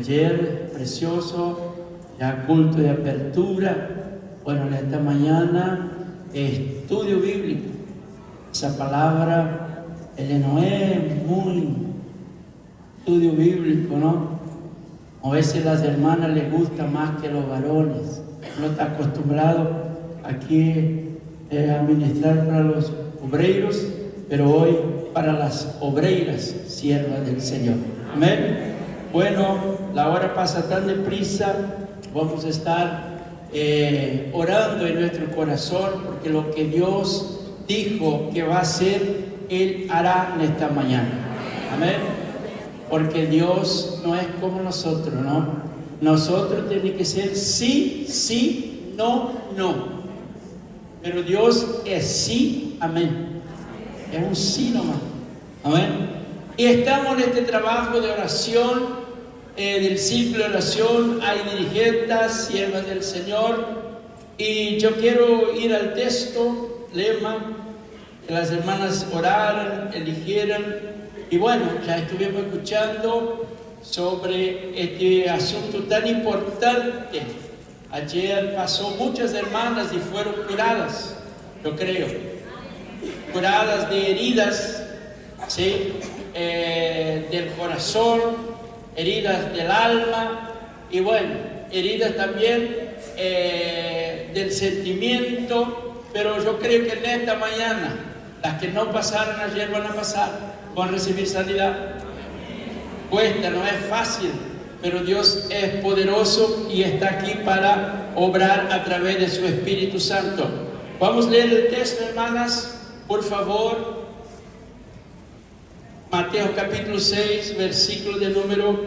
Ayer, precioso, ya culto de apertura. Bueno, en esta mañana, estudio bíblico. Esa palabra, no es muy estudio bíblico, ¿no? A veces las hermanas les gusta más que los varones. No está acostumbrado aquí a ministrar para los obreros, pero hoy para las obreras, siervas del Señor. Amén. Bueno, la hora pasa tan deprisa. Vamos a estar orando en nuestro corazón, porque lo que Dios dijo que va a hacer, Él hará en esta mañana. Amén. Porque Dios no es como nosotros, ¿no? Nosotros tenemos que ser sí, sí, no, no. Pero Dios es sí, amén. Es un sí nomás. Amén. Y estamos en este trabajo de oración, del ciclo de oración. Hay dirigentes, siervas del Señor. Y yo quiero ir al texto, lema, que las hermanas oraran, eligieran. Y bueno, ya estuvimos escuchando sobre este asunto tan importante. Ayer pasó muchas hermanas y fueron curadas, yo creo. Curadas de heridas, ¿sí? Del corazón, heridas del alma y bueno, heridas también del sentimiento. Pero yo creo que en esta mañana, las que no pasaron ayer van a pasar, van a recibir sanidad. Cuesta, no es fácil, pero Dios es poderoso y está aquí para obrar a través de su Espíritu Santo. Vamos a leer el texto, hermanas, por favor. Mateo capítulo 6, versículo de número,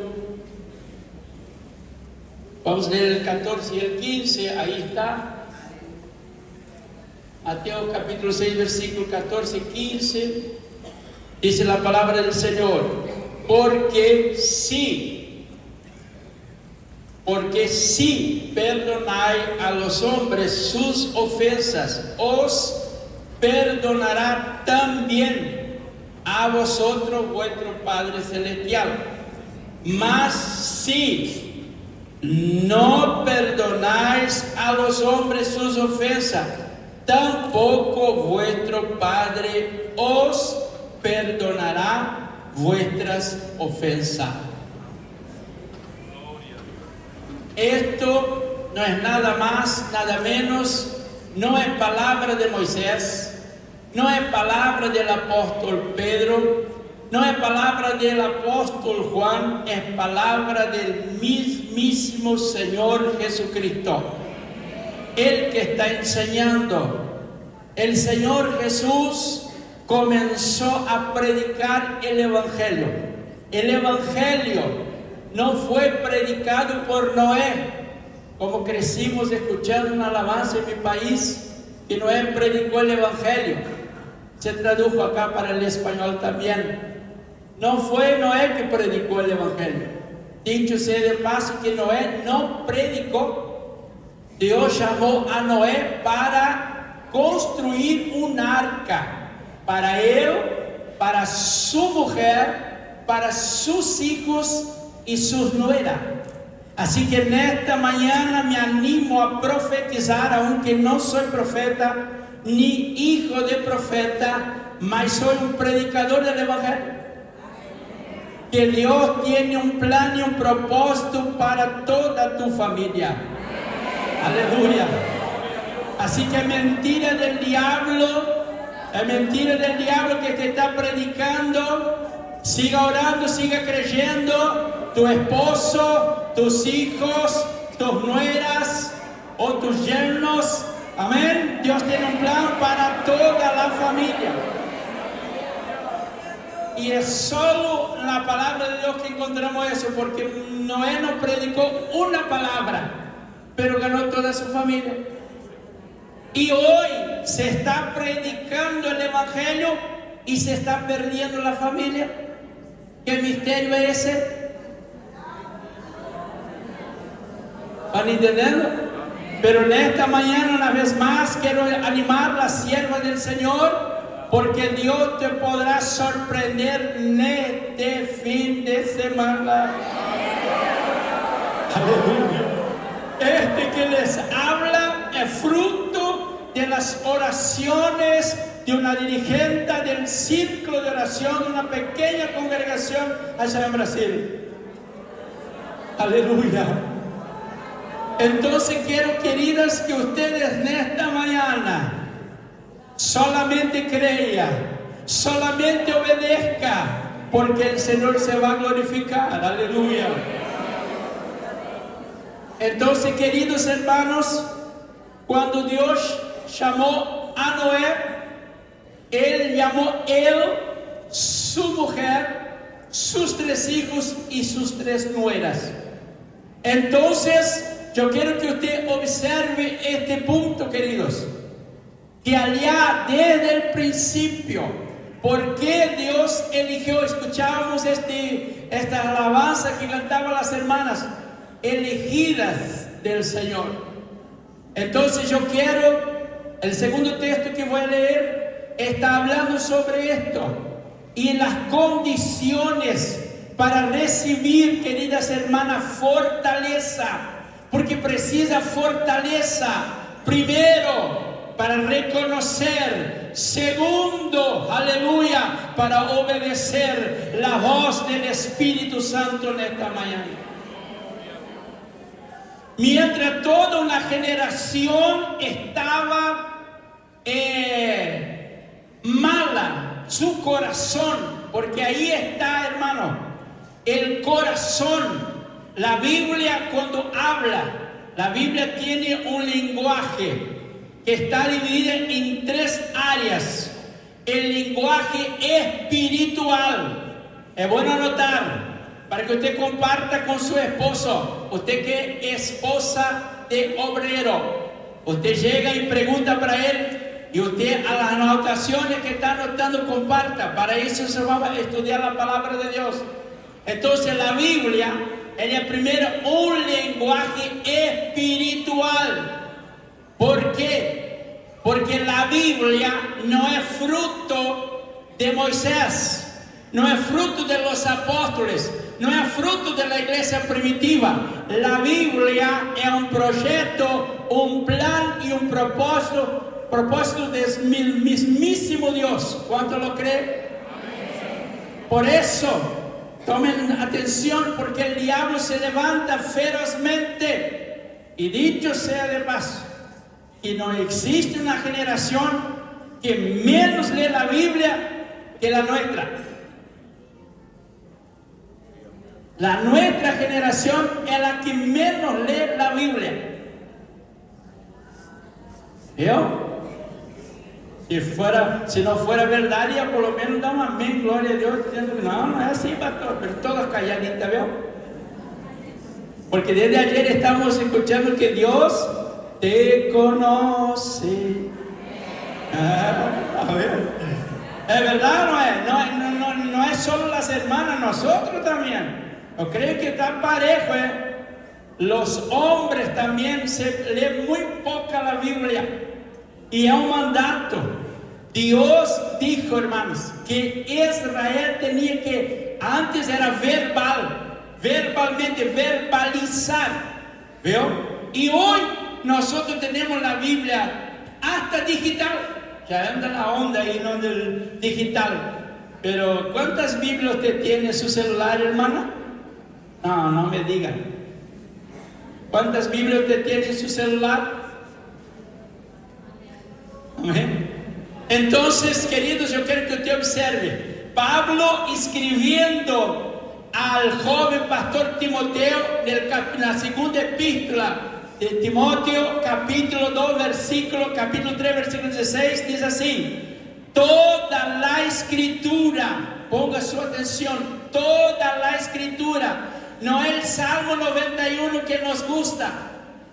vamos a leer el 14 y el 15, ahí está. Mateo capítulo 6, versículo 14 y 15, dice la palabra del Señor: porque si perdonáis a los hombres sus ofensas, os perdonará también a vosotros vuestro Padre Celestial. Mas si no perdonáis a los hombres sus ofensas, tampoco vuestro Padre os perdonará vuestras ofensas. Esto no es nada más, nada menos, no es palabra de Moisés, no es palabra del apóstol Pedro, no es palabra del apóstol Juan, es palabra del mismísimo Señor Jesucristo. El que está enseñando. El Señor Jesús comenzó a predicar el Evangelio. El Evangelio no fue predicado por Noé, como crecimos escuchando una alabanza en mi país, que Noé predicó el Evangelio. Se tradujo acá para el español también. No fue Noé que predicó el Evangelio. Dicho sea de paso que Noé no predicó. Dios llamó a Noé para construir un arca para él, para su mujer, para sus hijos y sus nueras. Así que en esta mañana me animo a profetizar, aunque no soy profeta ni hijo de profeta, mas soy un predicador del Evangelio. Que Dios tiene un plan y un propósito para toda tu familia. Aleluya. Así que mentira del diablo, es mentira del diablo que te está predicando. Siga orando, siga creyendo. Tu esposo, tus hijos, tus nueras o tus yernos. Amén. Dios tiene un plan para toda la familia. Y es solo en la palabra de Dios que encontramos eso, porque Noé no predicó una palabra, pero ganó toda su familia. Y hoy se está predicando el Evangelio y se está perdiendo la familia. ¿Qué misterio es ese? ¿Van entendiendo? Pero en esta mañana, una vez más, quiero animar a las siervas del Señor, porque Dios te podrá sorprender en este fin de semana. que les habla es fruto de las oraciones de una dirigente del círculo de oración de una pequeña congregación allá en Brasil. Aleluya. Entonces quiero, queridas, que ustedes en esta mañana solamente crean, solamente obedezca, porque el Señor se va a glorificar. Aleluya. Entonces, queridos hermanos, cuando Dios llamó a Noé, Él llamó él, su mujer, sus 3 hijos y sus 3 nueras. Entonces, yo quiero que usted observe este punto, queridos, que allá desde el principio, ¿por qué Dios eligió? Escuchábamos esta alabanza que cantaban las hermanas, elegidas del Señor. Entonces yo quiero, el segundo texto que voy a leer está hablando sobre esto y las condiciones para recibir, queridas hermanas, fortaleza, porque precisa fortaleza, primero, para reconocer, segundo, aleluya, para obedecer la voz del Espíritu Santo en esta mañana. Mientras toda una generación estaba mala, su corazón, porque ahí está, hermano, el corazón. La Biblia, cuando habla, la Biblia tiene un lenguaje que está dividido en 3 áreas. El lenguaje espiritual. Es bueno anotar para que usted comparta con su esposo. Usted que es esposa de obrero, usted llega y pregunta para él, y usted a las anotaciones que está anotando comparta. Para eso se va a estudiar la palabra de Dios. Entonces la Biblia, ella es primero un lenguaje espiritual. ¿Por qué? Porque la Biblia no es fruto de Moisés, no es fruto de los apóstoles, no es fruto de la iglesia primitiva. La Biblia es un proyecto, un plan y un propósito del mismísimo Dios. ¿Cuánto lo cree? Por eso, tomen atención, porque el diablo se levanta ferozmente. Y dicho sea de paso, y no existe una generación que menos lee la Biblia que la nuestra. La nuestra generación es la que menos lee la Biblia. ¿Vio? Si no fuera verdad, ya por lo menos da un amén, gloria a Dios, diciendo que no es así, pastor, pero todos calladitos, ¿vio? Porque desde ayer estamos escuchando que Dios te conoce. A ver, es verdad, no es solo las hermanas, nosotros también. ¿No creen que está parejo? Los hombres también se leen muy poca la Biblia. Y es un mandato. Dios dijo, hermanos, que Israel tenía que, antes era verbalmente verbalizar. ¿Veo? Y hoy nosotros tenemos la Biblia hasta digital. Ya anda la onda ahí, no del digital. Pero ¿cuántas Biblias usted tiene en su celular, hermana? No me digan. ¿Cuántas Biblias usted tiene en su celular? Amén. Entonces, queridos, yo quiero que usted observe. Pablo escribiendo al joven pastor Timoteo en la segunda epístola de Timoteo, capítulo 2, capítulo 3, versículo 16, dice así: toda la escritura, ponga su atención, toda la escritura, no el Salmo 91 que nos gusta,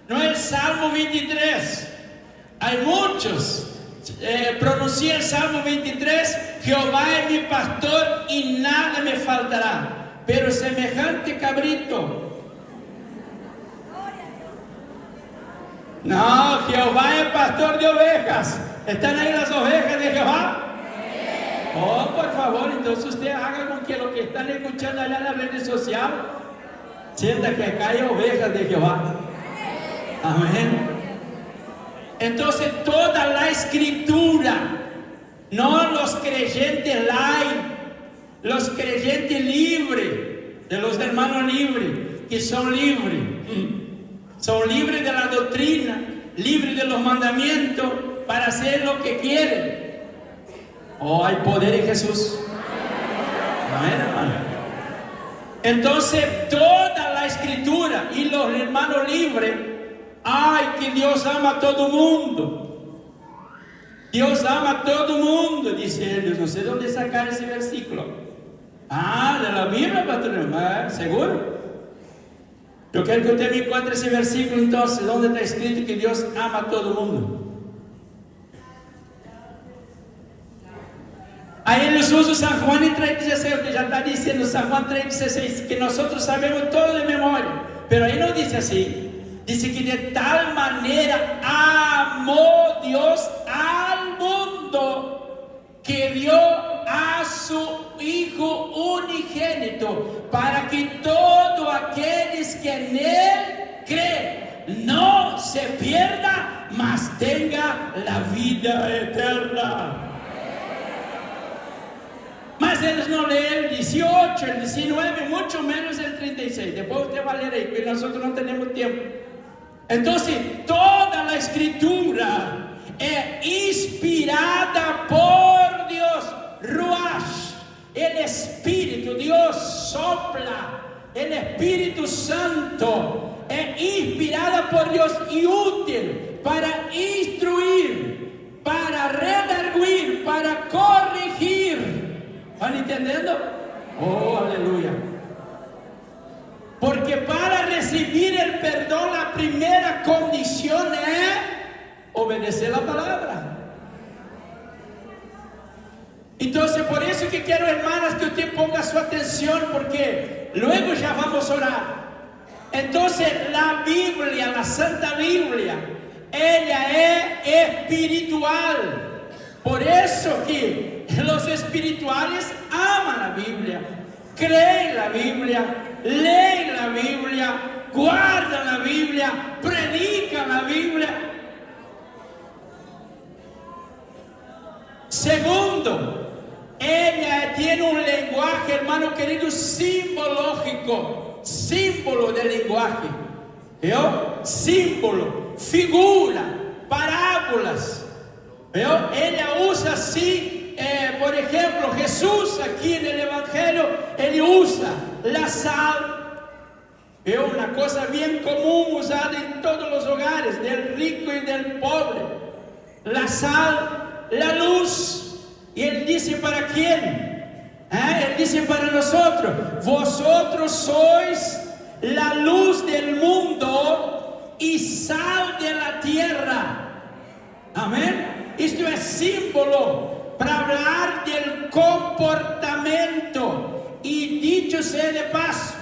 no el Salmo 23, hay muchos. Pronuncié el Salmo 23, Jehová es mi pastor y nada me faltará. Pero semejante cabrito, no, Jehová es pastor de ovejas. ¿Están ahí las ovejas de Jehová? Oh, por favor, entonces usted haga con que lo que están escuchando allá en las redes sociales sienta que acá hay ovejas de Jehová. Amén. Entonces toda la escritura, no los creyentes light, los creyentes libres, de los hermanos libres, que son libres de la doctrina, libres de los mandamientos, para hacer lo que quieren. Oh, hay poder en Jesús. Amén, hermano. Entonces toda la escritura y los hermanos libres, ay, que Dios ama a todo mundo. Dios ama a todo mundo, dice ellos. No sé dónde sacar ese versículo. De la Biblia, pastor. ¿Seguro? Yo quiero que usted me encuentre ese versículo entonces, donde está escrito que Dios ama a todo mundo. Aí eles usam San Juan 3,16, que já está dizendo San Juan 3,16, que nosotros sabemos todo de memoria. Pero ahí no dice así. Dice que de tal manera amó Dios al mundo que dio a su Hijo unigénito, para que todos aquellos que en Él creen no se pierda, mas tenga la vida eterna. Mas eles não leen el 18, el 19, mucho menos el 36. Después usted va a leer ahí, porque nosotros no tenemos tiempo. Entonces, toda la escritura es inspirada por Dios. Ruach, el Espíritu, Dios sopla, el Espíritu Santo es inspirada por Dios y útil para instruir, para redarguir, para corregir. ¿Van entendiendo? Oh, aleluya. Porque para recibir el perdón, la primera condición es obedecer la palabra. Entonces, por eso que quiero, hermanas, que usted ponga su atención, porque luego ya vamos a orar. Entonces, la Biblia, la Santa Biblia, ella es espiritual. Por eso que los espirituales aman la Biblia, creen la Biblia, leen la Biblia, guardan la Biblia, predican la Biblia. Segundo, ella tiene un lenguaje, hermano querido, simbológico, símbolo del lenguaje. ¿Veo? Símbolo, figura, parábolas. ¿Veo? Ella usa así, por ejemplo, Jesús aquí en el Evangelio, él usa la sal. ¿Veo? Una cosa bien común usada en todos los hogares, del rico y del pobre. La sal, la luz. Y él dice, ¿para quién? Él dice, para nosotros. Vosotros sois la luz del mundo y sal de la tierra. Amén. Esto es símbolo para hablar del comportamiento. Y dicho sea de paso,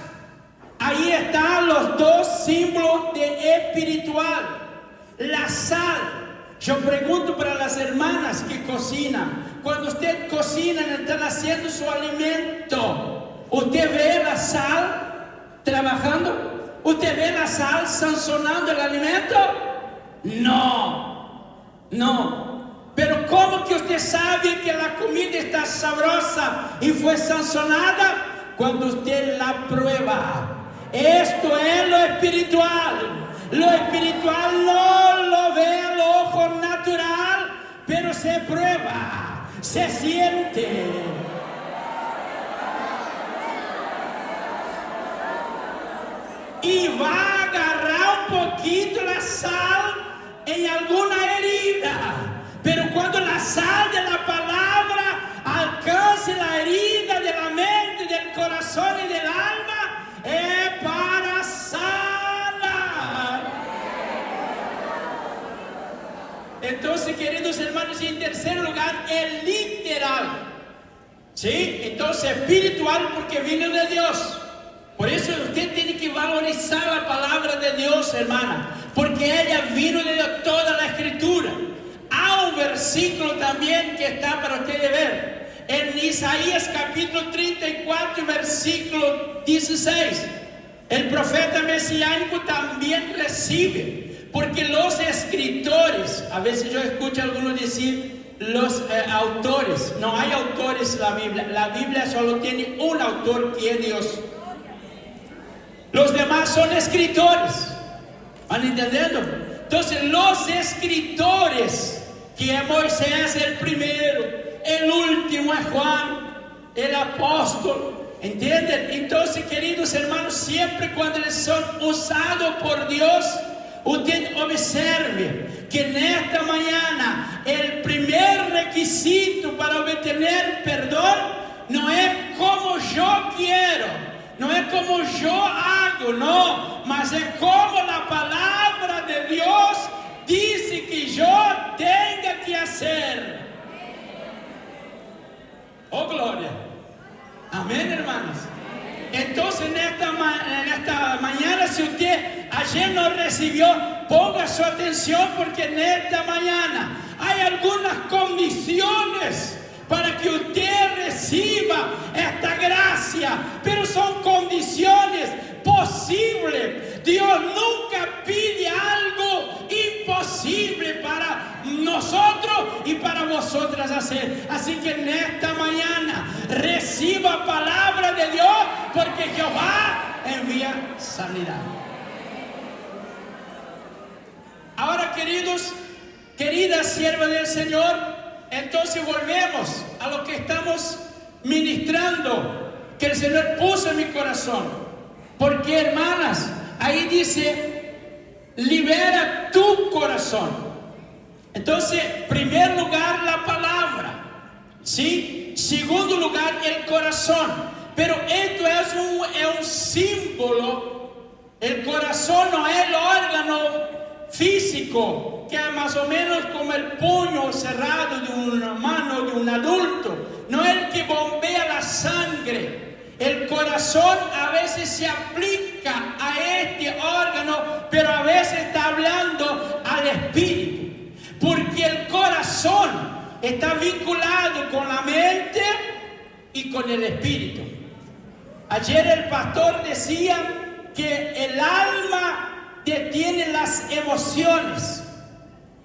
ahí están los dos símbolos de espiritual. La sal. Yo pregunto para las hermanas que cocinan. Cuando usted cocina, están haciendo su alimento, ¿usted ve la sal trabajando? ¿Usted ve la sal sazonando el alimento? No. Pero ¿cómo que usted sabe que la comida está sabrosa y fue sazonada? Cuando usted la prueba. Esto es lo espiritual. Lo espiritual no lo ve al ojo natural, pero se prueba, se siente. Y va a agarrar un poquito la sal en alguna herida. Pero cuando la sal de la palabra alcance la herida de la mente, del corazón y del alma, es para sanar. Entonces, queridos hermanos, en tercer lugar, el literal. ¿Sí? Entonces, espiritual porque vino de Dios. Por eso usted tiene que valorizar la palabra de Dios, hermana, porque ella vino de toda la escritura. Hay un versículo también que está para ustedes ver. En Isaías capítulo 34, versículo 16. El profeta mesiánico también recibe. Porque los escritores, a veces yo escucho a algunos decir los autores. No hay autores en la Biblia. La Biblia solo tiene un autor, que es Dios. Los demás son escritores. ¿Van entendiendo? Entonces los escritores, que es Moisés el primero, el último es Juan, el apóstol. ¿Entienden? Entonces, queridos hermanos, siempre cuando ellos son usados por Dios, usted observe que en esta mañana el primer requisito para obtener perdón no es como yo quiero, no es como yo hago, no, mas es como la palabra de Dios dice que yo tenga que hacer. Oh, gloria. Amén, hermanos. Entonces en esta mañana, si usted ayer no recibió, ponga su atención, porque en esta mañana hay algunas condiciones para que usted reciba esta gracia, pero son condiciones posibles. Dios nunca pide algo imposible para nosotros y para vosotras hacer. Así que en esta mañana reciba palabra de Dios, porque Jehová envía sanidad. Ahora, queridos, queridas siervas del Señor, entonces volvemos a lo que estamos ministrando, que el Señor puso en mi corazón. Porque, hermanas, ahí dice, libera tu corazón. Entonces, primer lugar, la palabra, ¿sí? Segundo lugar, el corazón. Pero esto es un símbolo. El corazón no es el órgano físico, que es más o menos como el puño cerrado de una mano de un adulto. No es el que bombea la sangre. El corazón a veces se aplica a este órgano, pero a veces está hablando al espíritu. Porque el corazón está vinculado con la mente y con el espíritu. Ayer el pastor decía que el alma detiene las emociones.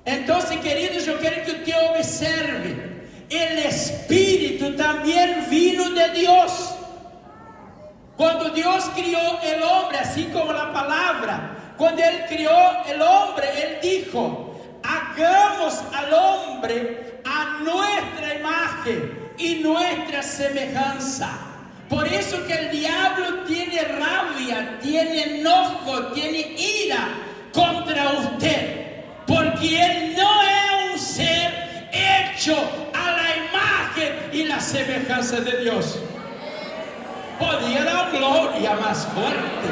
Entonces, queridos, yo quiero que usted observe, el espíritu también vino de Dios. Cuando Dios crió el hombre, así como la palabra, cuando Él crió el hombre, Él dijo, hagamos al hombre a nuestra imagen y nuestra semejanza. Por eso que el diablo tiene rabia, tiene enojo, tiene ira contra usted, porque Él no es un ser hecho a la imagen y la semejanza de Dios. Podía dar gloria más fuerte.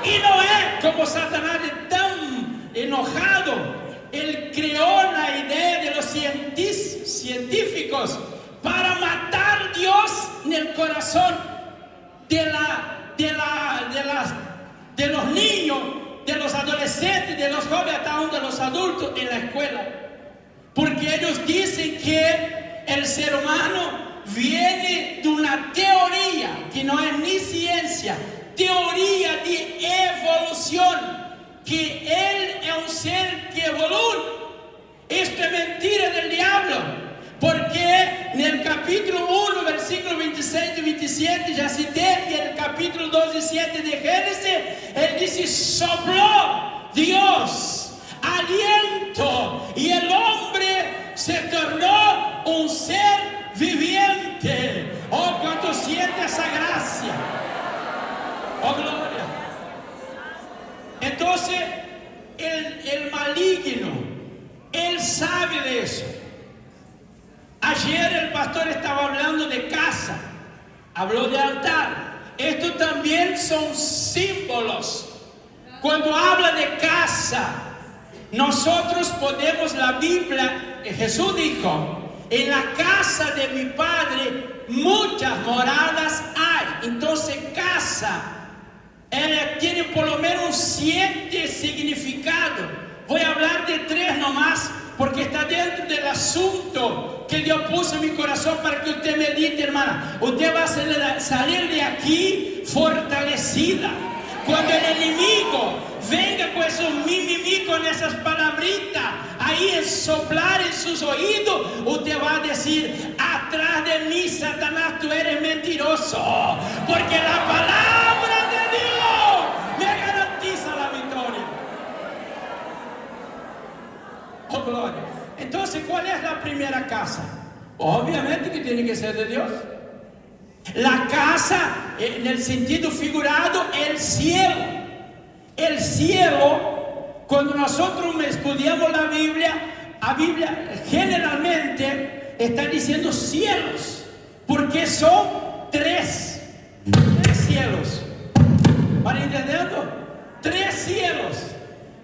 Y no es como Satanás es tan enojado. Él creó la idea de los científicos para matar a Dios en el corazón de los niños, de los adolescentes, de los jóvenes, hasta aún de los adultos en la escuela. Porque ellos dicen que el ser humano viene de una teoría que no es ni ciencia, teoría de evolución, que Él es un ser que evoluciona. Esto es mentira del diablo, porque en el capítulo 1, versículo 26 y 27, ya cité, y en el capítulo 2 y 7 de Génesis, Él dice, sopló Dios aliento, y el hombre se tornó un ser viviente. Oh, cuánto siente esa gracia. Oh, gloria. Entonces el maligno, él sabe de eso. Ayer el pastor estaba hablando de casa, habló de altar. Estos también son símbolos. Cuando habla de casa, nosotros podemos, la Biblia, Jesús dijo, en la casa de mi Padre muchas moradas hay. Entonces casa tiene por lo menos 7 significados. Voy a hablar de 3 nomás, porque está dentro del asunto que Dios puso en mi corazón para que usted medite, hermana. Usted va a salir de aquí fortalecida. Cuando el enemigo venga con esos mimimi, con esas palabritas ahí en soplar en sus oídos. Usted va a decir: atrás de mí, Satanás, tú eres mentiroso, porque la palabra de Dios me garantiza la victoria. Oh, gloria. Entonces, ¿cuál es la primera casa? Obviamente que tiene que ser de Dios. La casa, en el sentido figurado, el cielo. El cielo, cuando nosotros estudiamos la Biblia generalmente está diciendo cielos, porque son tres cielos. ¿Van entendiendo? Tres cielos.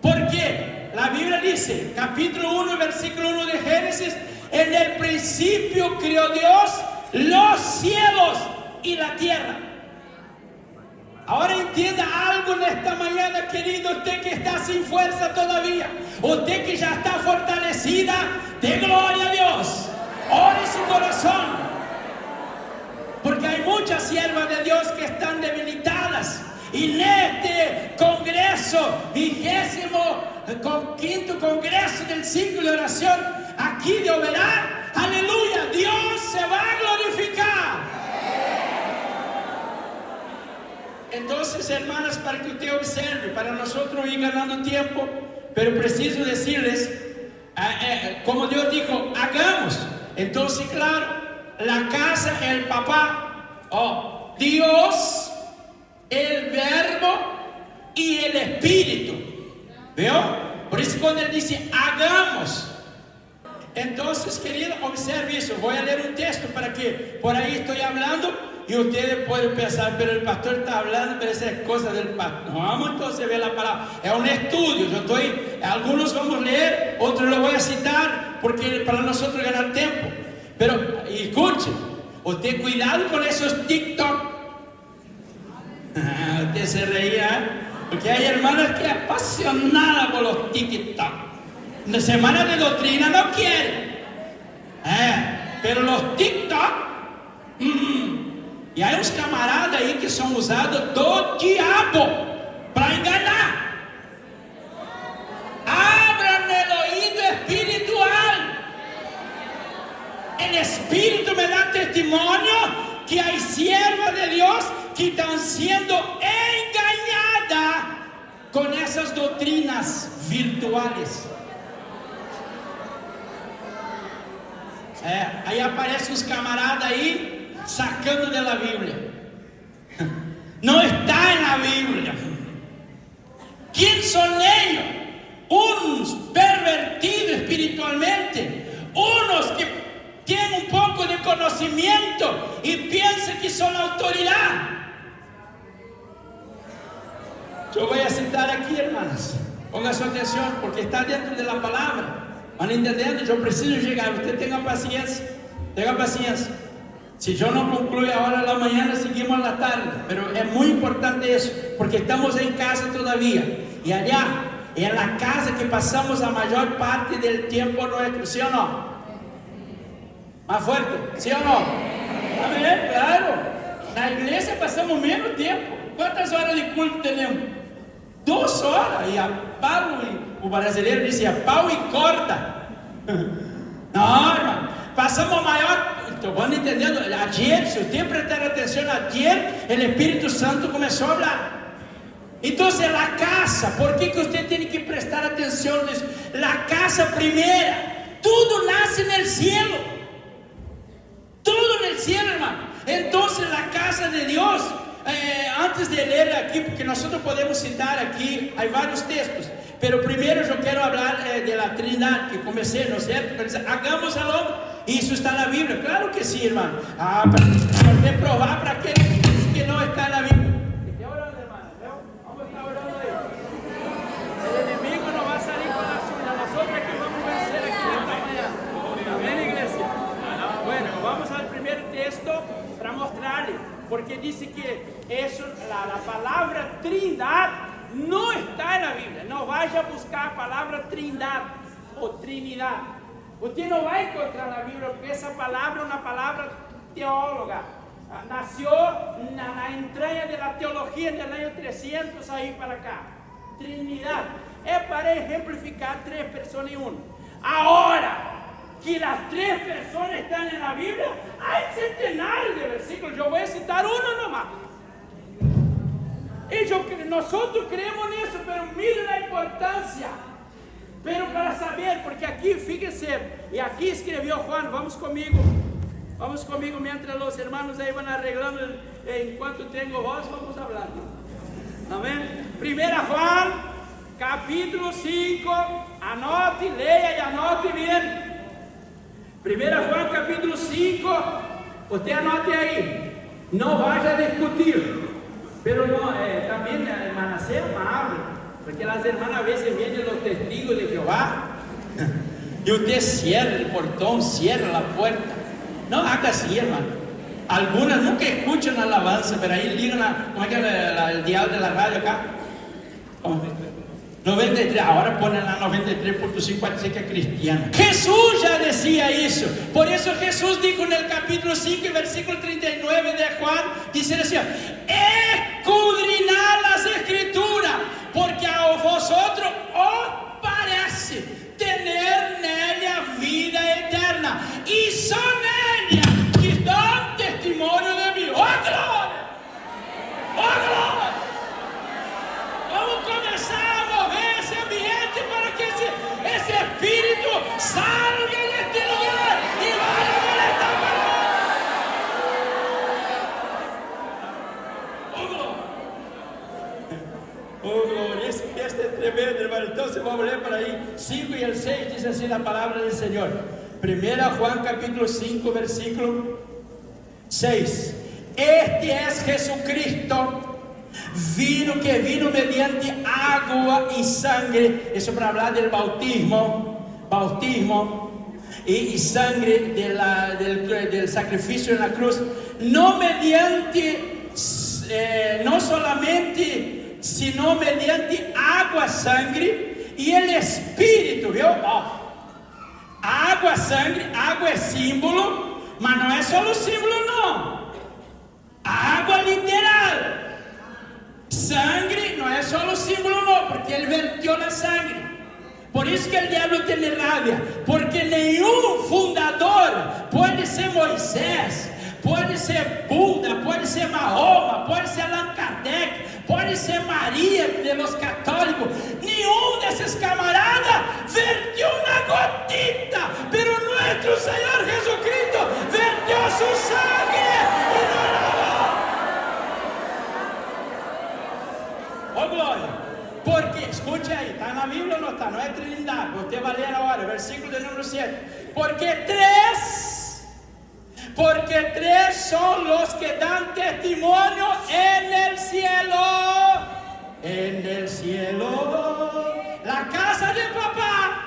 ¿Por qué? La Biblia dice, capítulo 1, versículo 1 de Génesis: en el principio creó Dios los cielos y la tierra. Ahora entienda algo en esta mañana, querido, usted que está sin fuerza todavía, usted que ya está fortalecida, de gloria a Dios, ore su corazón, porque hay muchas siervas de Dios que están debilitadas. Y en este congreso, 25º congreso del ciclo de oración aquí de Oberá, aleluya, Dios se va a glorificar. Entonces, hermanas, para que usted observe, para nosotros ir ganando tiempo, pero preciso decirles, como Dios dijo, hagamos. Entonces, claro, la casa, el papá, Dios, el verbo y el espíritu. ¿Veo? Por eso cuando él dice hagamos, entonces, querido, observe eso. Voy a leer un texto para que por ahí estoy hablando y ustedes pueden pensar, pero el pastor está hablando, pero esas cosas del pastor. No, vamos entonces a ver la palabra. Es un estudio. Algunos vamos a leer, otros lo voy a citar, porque para nosotros ganar tiempo. Pero escuchen, usted cuidado con esos TikTok. Usted se reía, porque hay hermanas que apasionadas por los TikTok. La semana de doctrina no quieren, pero los TikTok, y hay unos camaradas ahí que son usados do diabo para enganar. Abran el oído espiritual. El Espíritu me da testimonio que hay siervas de Dios que están siendo engañadas con esas doctrinas virtuales. Aí aparecem os camaradas aí sacando de la Biblia. No está en la Biblia. ¿Quién son ellos? Unos pervertidos espiritualmente, unos que tienen un poco de conocimiento y piensan que son la autoridad. Yo voy a citar aquí, hermanas, ponga su atención, porque está dentro de la palabra. ¿Van entendiendo? Yo preciso llegar. Usted tenga paciencia. Tenga paciencia. Si yo no concluyo ahora en la mañana, seguimos en la tarde. Pero es muy importante eso, porque estamos en casa todavía. Y allá, en la casa que pasamos la mayor parte del tiempo nuestro, ¿sí o no? Más fuerte, ¿sí o no? Amén, claro. En la iglesia pasamos menos tiempo. ¿Cuántas horas de culto tenemos? 2 horas. Y a pau, o brasileiro dice, a pau y corta. No, hermano, pasamos mayor. Van entendendo? Ayer, si usted prestar atención, ayer el Espíritu Santo comenzó a hablar. Entonces la casa, ¿por qué que usted tiene que prestar atención? La casa primera, todo nace en el cielo. Todo en el cielo, hermano. Entonces la casa de Dios, antes de leer aquí, porque nosotros podemos citar aquí, hay varios textos, pero primero yo quiero hablar de la Trinidad, que comencé, ¿no es cierto? Hagamos al hombre, y eso está en la Biblia, claro que sí, hermano. Para probar para aquel que no está en la Biblia. Está orando, hermano, vamos a estar orando ahí. El enemigo no va a salir con la suya, nosotros que vamos a vencer aquí esta mañana. Amén, iglesia. Bueno, vamos al primer texto para mostrarle, porque dice que eso, la palabra Trindad no está en la Biblia. No vaya a buscar la palabra Trindad o Trinidad. Usted no va a encontrar en la Biblia, porque esa palabra es una palabra teóloga. Nació en la entraña de la teología del año 300 ahí para acá. Trinidad. Es para ejemplificar 3 personas en uno. Ahora que las 3 personas están en la Biblia, hay centenares de versículos. Yo voy a citar uno nomás. Y nosotros creemos en eso, pero miren la importancia. Pero para saber, porque aquí, fíjense, y aquí escribió Juan, vamos conmigo mientras los hermanos ahí van arreglando, en cuanto tengo voz, vamos hablando. Amén. Primera Juan, capítulo 5, anote, leia y anote bien. Primera Juan, capítulo 5, usted anote ahí, no vaya a discutir, pero no, también la hermana sea amable, porque las hermanas a veces vienen los testigos de Jehová y usted cierra el portón, cierra la puerta. No haga así, hermano. Algunas nunca escuchan alabanza, pero ahí ligan el dial de la radio acá. 93, ahora ponen la 93.5 para decir que es cristiana. Jesús ya decía eso. Por eso Jesús dijo en el capítulo 5, versículo 39 de Juan, dice así: escudriñad las escrituras, porque a vosotros os parece tener en ella vida eterna, y son ellas que dan testimonio de mí. ¡Oh, gloria! ¡Oh, gloria! Vamos a comenzar a mover ese ambiente para que ese espíritu salga de este lugar y vaya a esta palabra. Oh, gloria, ese texto es tremendo, hermano. Entonces vamos a leer por ahí 5 y el 6, dice así la palabra del Señor. Primera Juan capítulo 5, versículo 6. Este es Jesucristo, que vino mediante agua y sangre. Eso para hablar del bautismo y sangre del sacrificio en la cruz. No mediante, no solamente, sino mediante agua, sangre y el Espíritu. ¿Vio? Agua, sangre, agua es símbolo, mas no es solo símbolo, no. Agua literal. Sangre no es solo símbolo, no, porque Él vertió la sangre. Por eso que el diablo tiene rabia, porque ningún fundador, puede ser Moisés, puede ser Buda, puede ser Mahoma, puede ser Allan Kardec, puede ser María de los católicos, ninguno de esos camaradas vertió una gotita, pero nuestro Señor Jesucristo vertió su sangre y no lavó. Oh, gloria. Porque, escuche ahí, está en la Biblia o no está, no es Trinidad. Usted va a leer ahora, versículo de número 7. Porque tres son los que dan testimonio en el cielo. En el cielo, la casa de papá.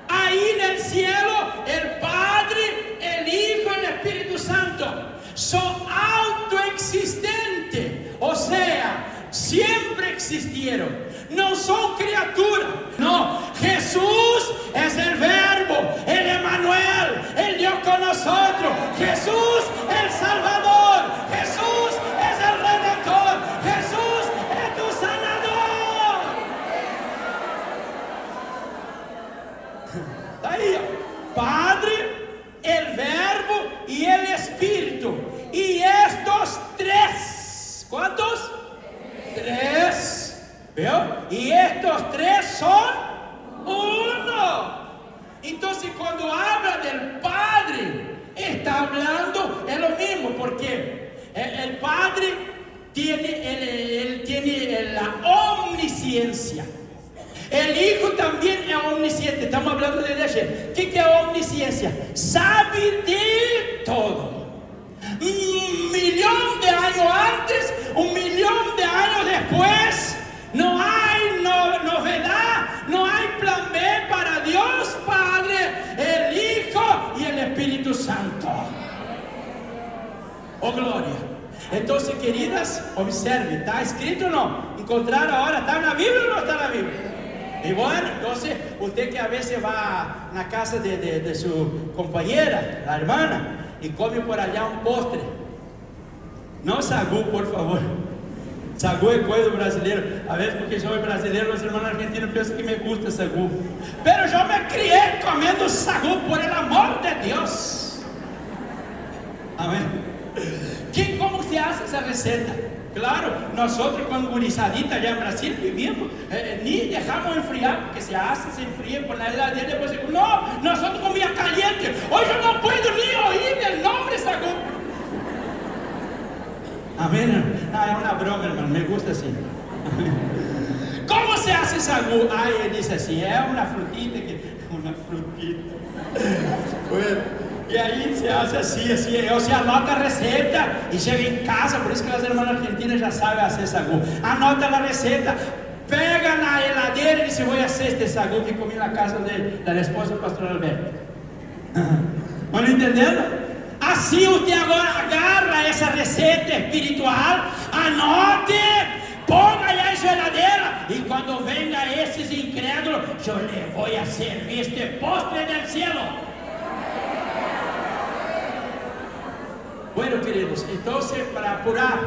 Ahí en el cielo, el Padre, el Hijo y el Espíritu Santo son autoexistentes. O sea, siempre existieron, no son criaturas, no. Jesús es el Verbo, el Emmanuel, el Dios con nosotros. Jesús el Salvador, Jesús es el Redentor, Jesús es tu sanador. Ahí, Padre, el Verbo y el Espíritu, y estos tres, ¿cuántos? 3, ¿veo? Y estos 3 son uno. Entonces cuando habla del Padre, está hablando, es lo mismo, porque el Padre tiene la omnisciencia. El Hijo también es omnisciente. Estamos hablando de ayer. ¿Qué es omnisciencia? Sabe de todo. 1.000.000 de años antes, 1.000.000 de años después, no hay novedad, no hay plan B para Dios Padre, el Hijo y el Espíritu Santo. Oh, gloria. Entonces, queridas, observen, ¿está escrito o no? Encontrar ahora, ¿está en la Biblia o no está en la Biblia? Y bueno, entonces, usted que a veces va a la casa de su compañera, la hermana, y come por allá un postre, no sagú, por favor. Sagu é coisa do brasileiro. A vezes porque eu sou brasileiro, os irmãos argentinos pensam que me gusta sagu. Pero eu me criei comendo sagu, por el amor de Deus. Amém? ¿Cómo se hace esa receta? Claro, nosotros con gurizadita allá en Brasil vivimos, ni dejamos enfriar, porque se hace, se enfría por la heladera, después no, nosotros comía caliente. Hoy yo no puedo ni oír el nombre sagu. Amén. Es una broma, hermano, me gusta así. ¿Cómo se hace sagu? Él dice así, es una frutita una frutita. Bueno. E aí se hace assim, ou se anota a receita e chega em casa, por isso que as irmãs argentinas já sabem fazer sagu. Anota a receita, pega na heladeira e diz: vou fazer este sagu que comi na casa da esposa do pastor Alberto. Estão entendendo? Assim você agora agarra essa receita espiritual, anote, ponga aí em sua heladeira e quando venga esses incrédulos, eu lhe vou a servir este postre del cielo. Bueno, queridos, entonces para apurar,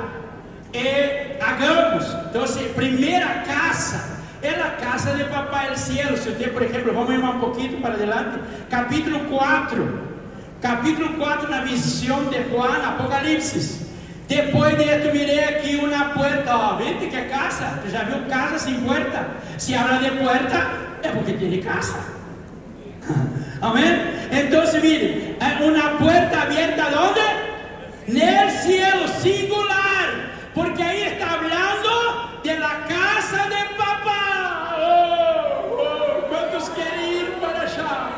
hagamos, entonces, primera casa, es la casa de Papá del Cielo. Si usted, por ejemplo, vamos a ir un poquito para adelante, capítulo 4, la visión de Juan, Apocalipsis. Después de esto miré aquí una puerta, ¿viste qué casa? ¿Tú ya vio casa sin puerta? Si habla de puerta, es porque tiene casa. Amén. Entonces, miren, una puerta abierta, ¿dónde? En el cielo, singular, porque ahí está hablando de la casa de papá. ¿Cuántos quieren ir para allá?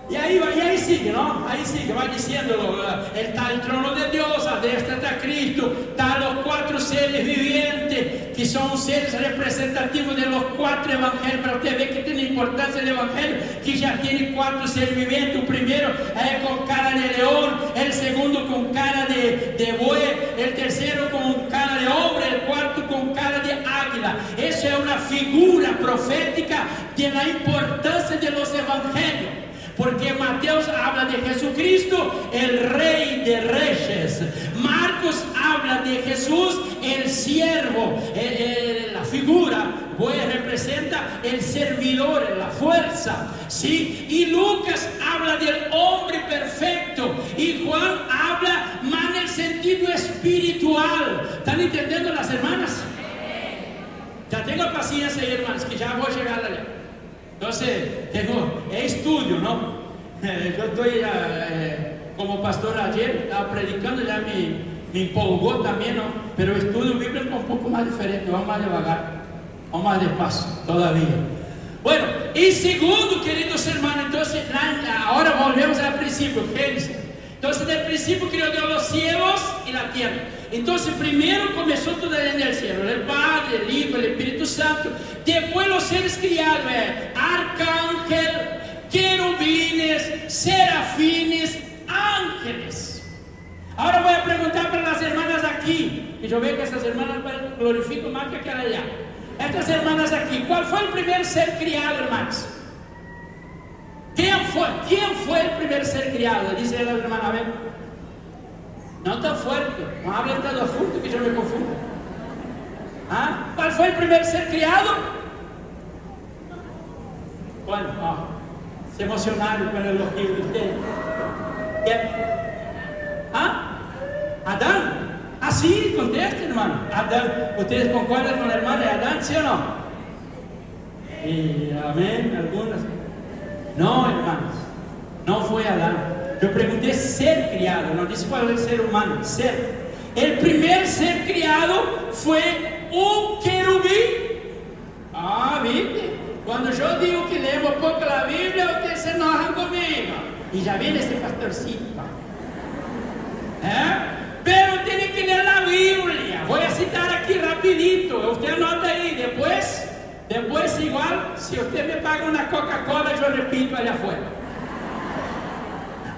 Y ahí sigue, ¿no? Ahí sigue, va diciendo, está el trono de Dios, adentro está Cristo, están los 4 seres vivientes, que son seres representativos de los 4 evangelios, para usted ver que tiene importancia el evangelio, que ya tiene 4 seres vivientes. El primero es con cara de león, el segundo con cara de buey, el tercero con cara de hombre, el cuarto con cara de águila. Eso es una figura profética de la importancia de los evangelios. Porque Mateus habla de Jesucristo, el Rey de Reyes. Marcos habla de Jesús, el siervo. La figura representa el servidor, la fuerza. ¿Sí? Y Lucas habla del hombre perfecto. Y Juan habla más en el sentido espiritual. ¿Están entendiendo las hermanas? Ya tengo paciencia, hermanas, que ya voy a llegar allá. Entonces, estudio, ¿no? Yo estoy como pastor ayer, estaba predicando, ya me empolgó también, ¿no? Pero estudio bíblico un poco más diferente, vamos más devagar, vamos más despacio todavía. Bueno, y segundo, queridos hermanos, entonces, ahora volvemos al principio, Génesis. Entonces, del principio creó Dios los cielos y la tierra. Entonces, primero comenzó todo en el cielo, el Padre, el Hijo, el Espíritu Santo. Después los seres criados, arcángel, querubines, serafines, ángeles. Ahora voy a preguntar para las hermanas aquí, y yo veo que estas hermanas glorifican más que aquella allá. Estas hermanas aquí, ¿cuál fue el primer ser criado, hermanas? ¿Quién fue el primer ser criado? Dice la hermana, a ver. No tan fuerte, no hablen todos juntos que yo me confundo. ¿Cuál fue el primer ser criado? Bueno, se emocionaron con el elogio de usted. Adán. Sí, contesten, hermano. Adán. ¿Ustedes concuerdan con la hermana de Adán, sí o no? Amén, algunas. No, hermanos, no fue Adán. Yo pregunté ser criado, no dice cuál es el ser humano, ser. El primer ser criado fue un querubín. ¿Viste? Cuando yo digo que leemos poco la Biblia, ustedes se enojan conmigo. Y ya viene ese pastorcito. Pero tienen que leer la Biblia. Voy a citar aquí rapidito. Usted anota ahí. Después igual, si usted me paga una Coca-Cola, yo repito allá afuera.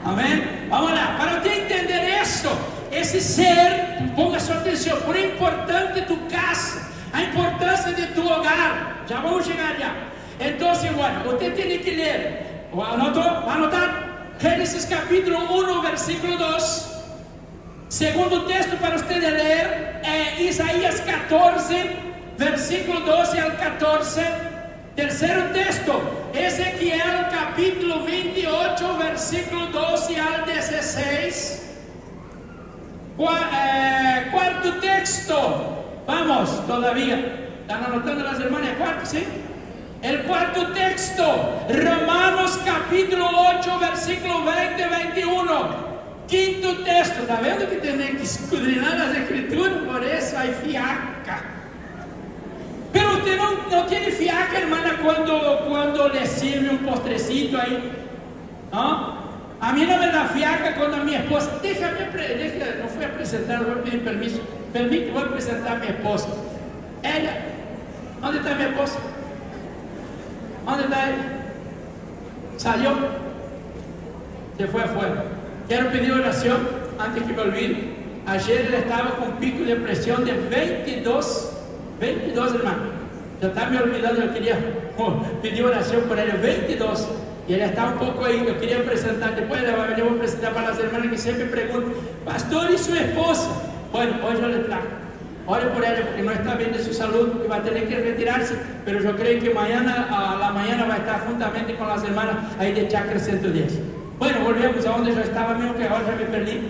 Amén. Vamos lá. Para usted entender eso, ese ser, ponga su atención, por importante tu casa, a importância de tu hogar. Ya vamos a llegar allá. Entonces, bueno, usted tiene que leer. ¿Va a anotar? Génesis capítulo 1, versículo 2. Segundo texto para usted leer es Isaías 14, versículo 12 al 14. Tercero texto, Ezequiel capítulo 28, versículo 12 al 16. Cuarto texto, vamos, todavía, ¿están anotando las hermanas? Cuarto, ¿sí? El cuarto texto, Romanos capítulo 8, versículo 20, 21. Quinto texto, ¿está viendo que tienen que escudriñar las escrituras? Por eso hay fiaca. Pero usted no tiene fiaca, hermana, cuando le sirve un postrecito ahí, ¿no? A mí no me da fiaca cuando mi esposa, no fui a presentar, voy a pedir permiso, voy a presentar a mi esposa. Ella, ¿dónde está mi esposa? ¿Dónde está ella? Salió, se fue afuera. Quiero pedir oración antes que me olvide. Ayer él estaba con un pico de presión de 22, hermano. Ya está me olvidando, yo quería pedir oración por él, 22. Y él está un poco ahí, yo quería presentar, después le voy a presentar para las hermanas que siempre preguntan, pastor, ¿y su esposa? Bueno, hoy yo le trajo. Ore por ella porque no está bien de su salud y va a tener que retirarse, pero yo creo que mañana a la mañana va a estar juntamente con las hermanas ahí de Chakra 110. Bueno, volvemos a donde yo estaba, mismo que ahora me perdí.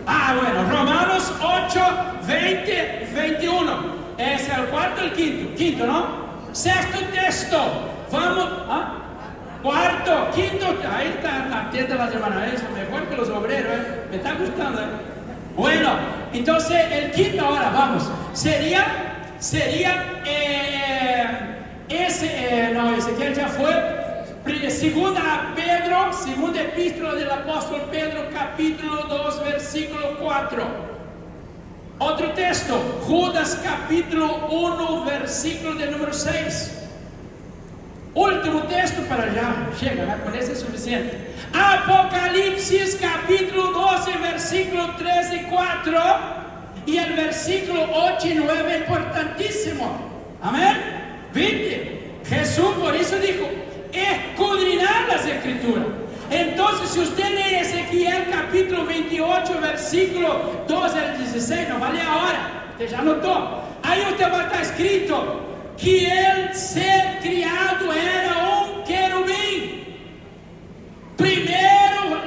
Bueno, Romanos 8, 20, 21. Es el cuarto, el quinto, ¿no? Sexto texto. Vamos, cuarto, quinto. Ahí está, atenta las hermanas, eso mejor que los obreros, me está gustando, Bueno, entonces el quinto ahora, vamos, sería Ezequiel ya fue. Segunda epístola del apóstol Pedro, capítulo 2, versículo 4. Otro texto, Judas capítulo 1, versículo de número 6. Último texto para allá, llega, con ese es suficiente. Apocalipsis capítulo 12, versículo 3 y 4. Y el versículo 8 y 9, importantísimo. Amén. 20. Jesús por eso dijo, escudriñar las escrituras. Entonces, si usted lee Ezequiel capítulo 28, versículo 12 al 16, no vale ahora, usted ya notó. Ahí usted va a estar escrito que el ser criado era un querubín. Primero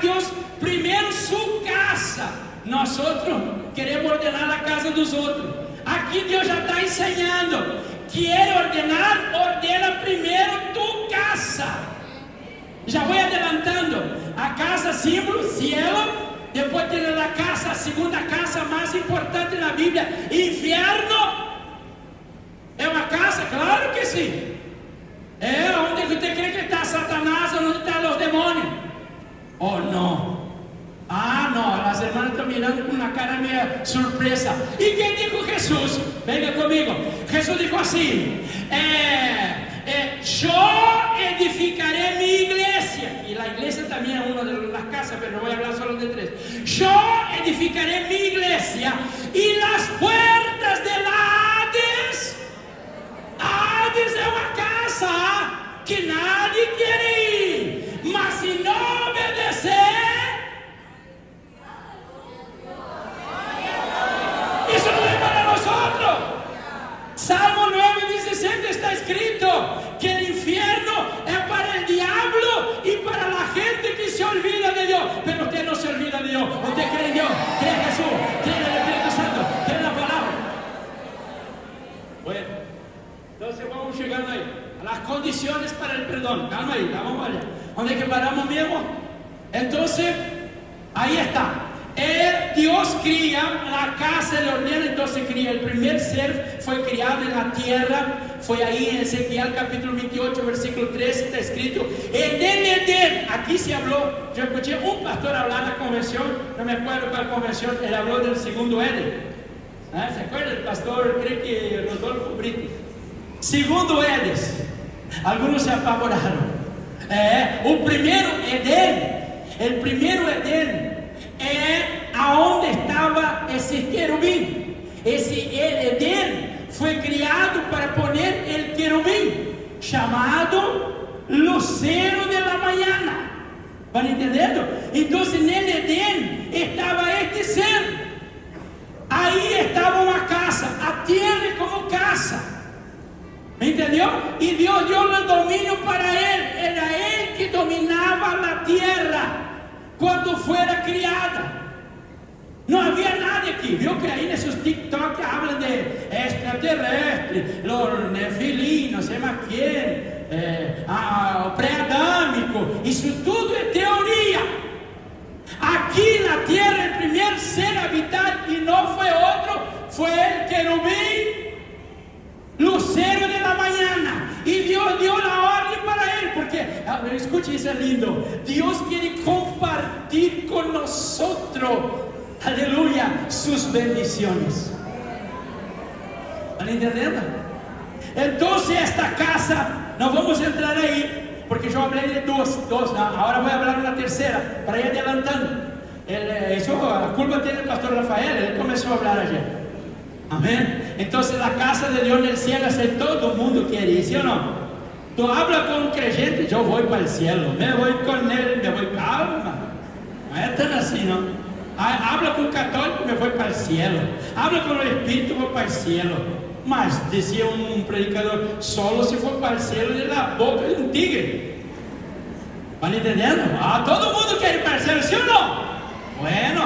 Dios, primero su casa. Nosotros queremos ordenar la casa de los otros. Aquí Dios ya está enseñando. Quiere ordenar, ordena primero tu casa. Ya voy adelantando. A casa símbolo, cielo. Después tiene la casa, segunda casa más importante en la Biblia, infierno. ¿Es una casa? Claro que sí. ¿Dónde usted cree que está Satanás o dónde están los demonios? ¿O no? No, las hermanas están mirando con una cara media sorpresa. ¿Y qué dijo Jesús? Venga conmigo. Jesús dijo así, yo edificaré mi iglesia. Y la iglesia también es una de las casas, pero no voy a hablar solo de tres. Yo edificaré mi iglesia y las puertas del Hades. Hades es una casa que nadie quiere ir. Mas si no obedecer, eso no es para nosotros. Salmo 9:17 está escrito que el infierno es para el diablo y para la gente que se olvida de Dios. Pero usted no se olvida de Dios. Usted cree en Dios, cree en Jesús, cree en el Espíritu Santo, cree en la palabra. Bueno, entonces vamos llegando ahí a las condiciones para el perdón. Calma ahí, vamos allá. ¿Dónde es que paramos mismo? Entonces, ahí está. Dios cría la casa, le ordena, entonces cría. El primer ser fue criado en la tierra. Fue ahí en Ezequiel capítulo 28, versículo 13, está escrito. En el Edén, aquí se habló. Yo escuché un pastor hablar en la convención, no me acuerdo cuál convención, él habló del segundo Edén. ¿Se acuerda el pastor? Creo que Rodolfo Brito. Segundo Edén. Algunos se apavoraron. El primero Edén aonde estaba ese querubín. El Edén fue criado para poner el querubín llamado lucero de la mañana. ¿Van entendiendo? Entonces en el Edén estaba este ser. Ahí estaba una casa, a tierra como casa. ¿Me entendió? Y Dios dio el dominio para él. Era él que dominaba la tierra cuando fuera criada. No había nadie aquí. Vio que ahí en esos TikTok hablan de extraterrestre, los nefilim, no sé más quién, pré-adámico. Eso todo es teoría. Aquí en la tierra el primer ser habitante y no fue otro, fue el querubín, lucero de la mañana. Y Dios dio la orden para él, porque, escuche, eso es lindo. Dios quiere compartir con nosotros, aleluya, sus bendiciones. ¿Van entendiendo? Entonces esta casa, no vamos a entrar ahí, porque yo hablé de dos, ahora voy a hablar de una tercera, para ir adelantando. La culpa tiene el pastor Rafael, él comenzó a hablar ayer. Amén. Entonces la casa de Dios en el cielo es el todo el mundo quiere ir, ¿sí o no? Tú hablas con un creyente, yo voy para el cielo, me voy con él, me voy, calma. No es tan así, ¿no? Habla con un católico, me voy para el cielo. Habla con el espíritu, voy para el cielo. Mas, decía un predicador, solo si for para el cielo de la boca de un tigre. ¿Van entendiendo? Todo el mundo quiere ir para el cielo, ¿sí o no? Bueno,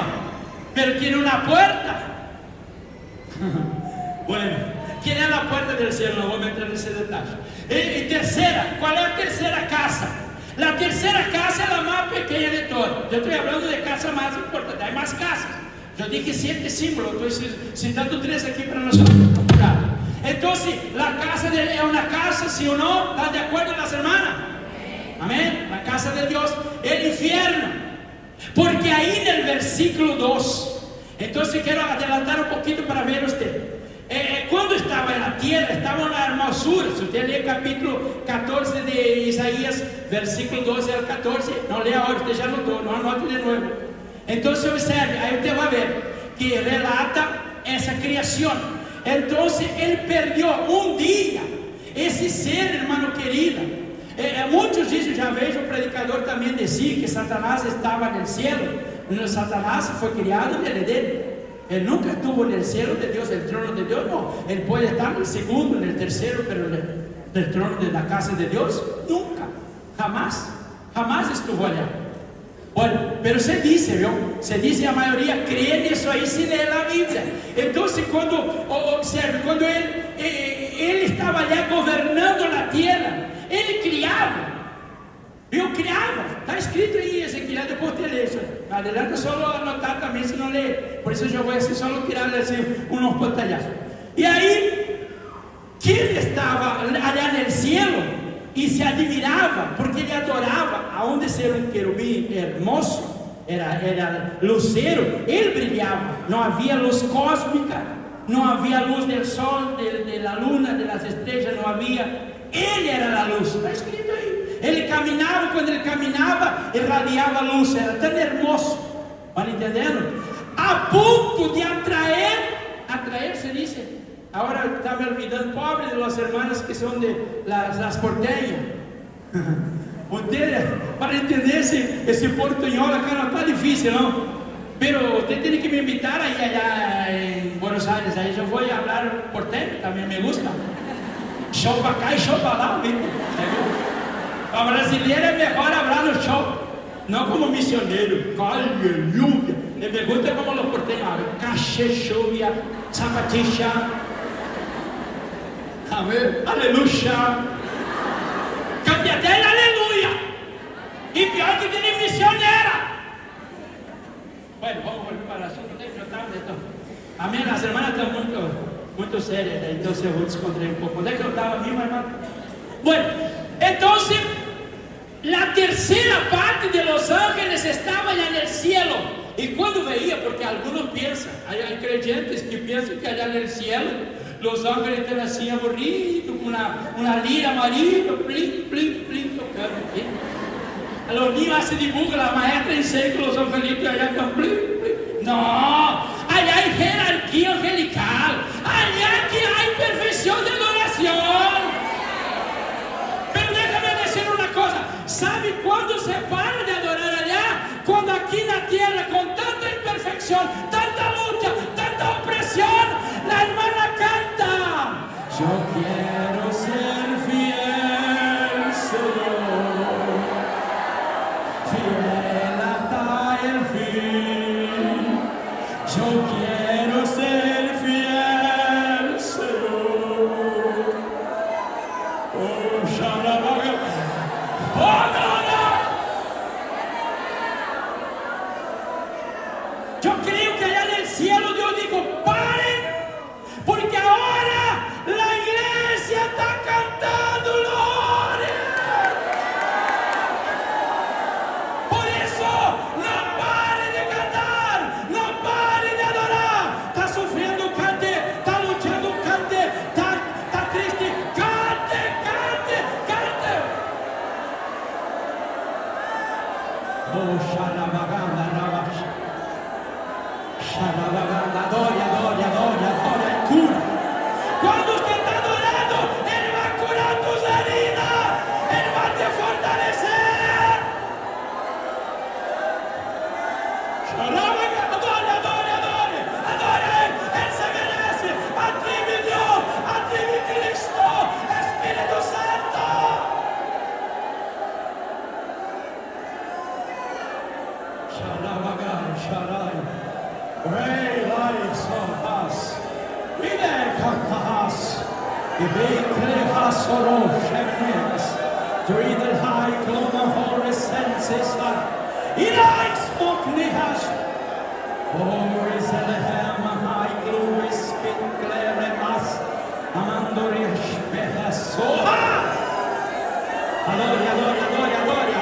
pero tiene una puerta. Bueno, ¿quién es la puerta del cielo? No voy a entrar en ese detalle. Y tercera, ¿cuál es la tercera casa? La tercera casa es la más pequeña de todas. Yo estoy hablando de casa más importante, hay más casas. Yo dije 7 símbolos, estoy citando 3 aquí para nosotros. Entonces, la casa es una casa, ¿sí o no? ¿Están de acuerdo las hermanas? Amén. La casa de Dios, el infierno. Porque ahí en el versículo 2, entonces quiero adelantar un poquito para ver usted. Cuando estaba en la tierra, estaba en la hermosura. Si usted lee el capítulo 14 de Isaías, versículo 12 al 14, no lea ahora, usted ya notó, no anote de nuevo. Entonces observe, ahí usted va a ver que relata esa creación. Entonces él perdió un día ese ser, hermano querido. Muchos dicen, ya vejo un predicador también decir que Satanás estaba en el cielo. Satanás fue criado en el Edén. Él nunca estuvo en el cielo de Dios, el trono de Dios, no. Él puede estar en el segundo, en el tercero, pero en el trono de la casa de Dios, nunca, jamás estuvo allá. Bueno, pero se dice, ¿no? Se dice, la mayoría cree en eso ahí si lee la Biblia. Entonces cuando él estaba allá gobernando la tierra, él criaba. Eu criava, está escrito aí, Ezequiel, depois te lê isso. Adelante, solo anotar também, se não ler. Por isso eu vou assim, solo tirar assim, unos pantallazos. E aí, quem estava allá no cielo e se admirava, porque ele adorava, aonde ser um querubim hermoso, era lucero, ele brilhava. Não havia luz cósmica, não havia luz do sol, da luna, das estrelas, não havia. Ele era a luz, está escrito aí. Ele caminhava, quando ele caminhava, irradiava luz, era tão hermoso. Estão entendendo? A ponto de atrair se diz. Agora está me olvidando, pobre de las hermanas que são de las porteñas. Usted, para entender esse portuñol acá não está difícil, não? Pero usted tiene que me invitar aí allá em Buenos Aires, aí eu vou falar porteño, também me gusta. Show para cá e show para lá, ¿viste? Para brasileiro é melhor falar no show, não como missioneiro. Aleluia! Me gusta como los porteños hablan. Caché, lluvia, zapatilla. Amém. Aleluia. Cambiadela, aleluia. E pior que tem missioneira. Bueno, vamos para o asunto. Amém. As hermanas estão muito sérias, entonces eu vou descontrair un poco. ¿Dónde que eu estaba mismo, hermano? Bueno, entonces la tercera parte de los ángeles estaba allá en el cielo. Y cuando veía, porque algunos piensan, hay creyentes que piensan que allá en el cielo los ángeles están así aburridos, con una lira amarilla, plin, plin, plin, tocando aquí. A los niños hacen dibujo, la maestra enseña que los angelitos allá están plin, plin. No, allá hay jerarquía angelical, allá que hay perfección de adoración. Pero déjame decir una cosa, ¿sabe cuándo se para de adorar allá? Cuando a aflicción, tanta lucha, tanta opresión, la hermana canta: yo quiero ser fiel, Señor, fiel hasta el fin. Yo quiero ser fiel, Señor. Oh, Shalabaga. Oh, no, no. Yo creo que allá en el cielo Dios dijo: paren, porque ahora la iglesia está cantando gloria. Por eso no pare de cantar, no pare de adorar. Está sufriendo, cante. Está luchando, cante. Está triste, cante, cante, cante. Oh, Shalabaganda, Rabash. Shalabaganda, adora, adora, adora, adora, y cura. Cuando usted está adorando, Él va a curar tus heridas. Él va a te fortalecer. Shalabaganda, adora, adora, adora, adora a Él. Él se merece. A ti, mi Dios, a ti, mi Cristo, Espíritu Santo. Shalabaganda, Shalai. Rey lies on us. Ide kakahas. Ibe krehasoro shemnes. Dreidel high kloma horesenses. Ilai smok nihash. Oh, Iselehem high glory spit kleremas. Amandori shpehes. Soha. Adore, adore, adore, adore.